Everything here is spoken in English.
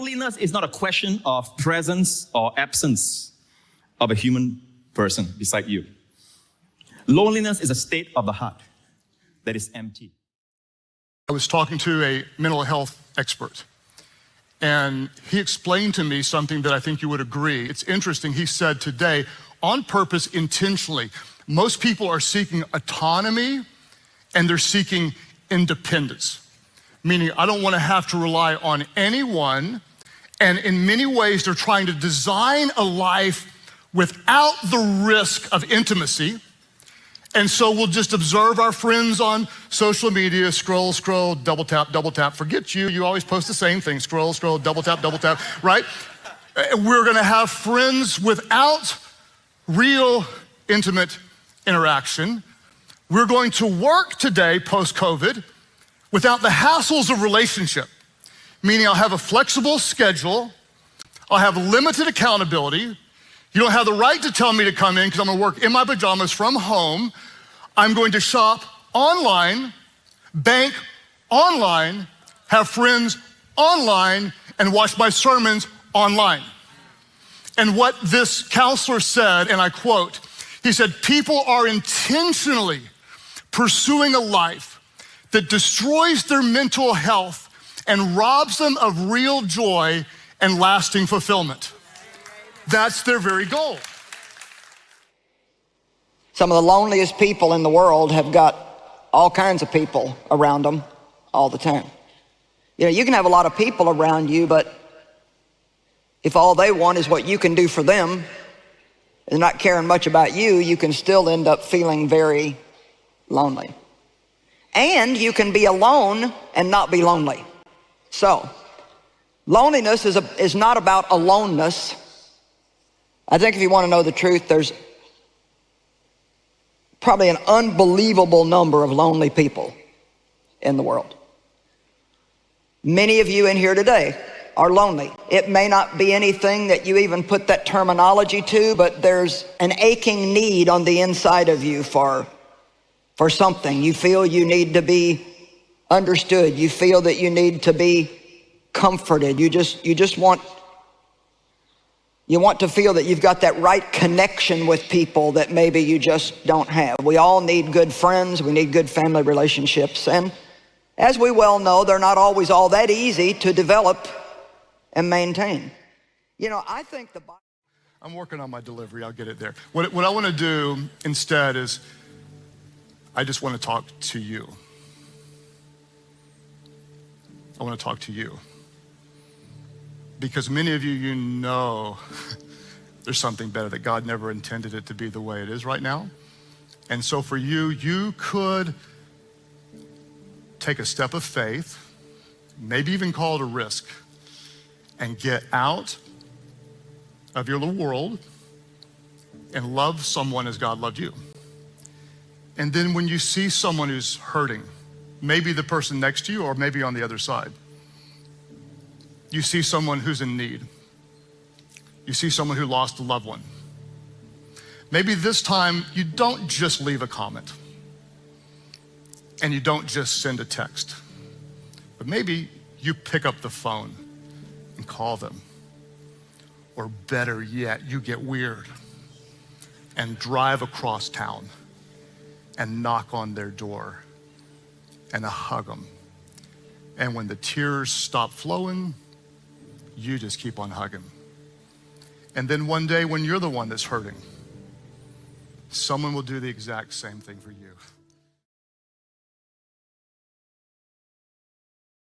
Loneliness is not a question of presence or absence of a human person beside you. Loneliness is a state of the heart that is empty. I was talking to a mental health expert, and he explained to me something that I think you would agree. It's interesting. He said today, on purpose, intentionally, most people are seeking autonomy and they're seeking independence. Meaning, I don't want to have to rely on anyone. And in many ways, they're trying to design a life without the risk of intimacy. And so we'll just observe our friends on social media, scroll, scroll, double tap, forget you. You always post the same thing, scroll, scroll, double tap, right? We're gonna have friends without real intimate interaction. We're going to work today, post-COVID, without the hassles of relationship, meaning I'll have a flexible schedule, I'll have limited accountability. You don't have the right to tell me to come in because I'm gonna work in my pajamas from home. I'm going to shop online, bank online, have friends online, and watch my sermons online. And what this counselor said, and I quote, he said, people are intentionally pursuing a life that destroys their mental health and robs them of real joy and lasting fulfillment. That's their very goal. Some of the loneliest people in the world have got all kinds of people around them all the time. You know, you can have a lot of people around you, but if all they want is what you can do for them and not caring much about you, you can still end up feeling very lonely. And you can be alone and not be lonely. So, loneliness is not about aloneness. I think if you want to know the truth, there's probably an unbelievable number of lonely people in the world. Many of you in here today are lonely. It may not be anything that you even put that terminology to, but there's an aching need on the inside of you for something. You feel you need to be understood. You feel that you need to be comforted. You want to feel that you've got that right connection with people that maybe you just don't have. We all need good friends. We need good family relationships. And as we well know, they're not always all that easy to develop and maintain. You know, I think the Bible... I'm working on my delivery. I'll get it there. What I want to do instead is I just want to talk to you. I want to talk to you. Because many of you, you know there's something better, that God never intended it to be the way it is right now. And so for you, you could take a step of faith, maybe even call it a risk, and get out of your little world and love someone as God loved you. And then when you see someone who's hurting, maybe the person next to you or maybe on the other side, you see someone who's in need. You see someone who lost a loved one. Maybe this time you don't just leave a comment and you don't just send a text, but maybe you pick up the phone and call them. Or better yet, you get weird and drive across town and knock on their door and hug them. And when the tears stop flowing, you just keep on hugging. And then one day when you're the one that's hurting, someone will do the exact same thing for you.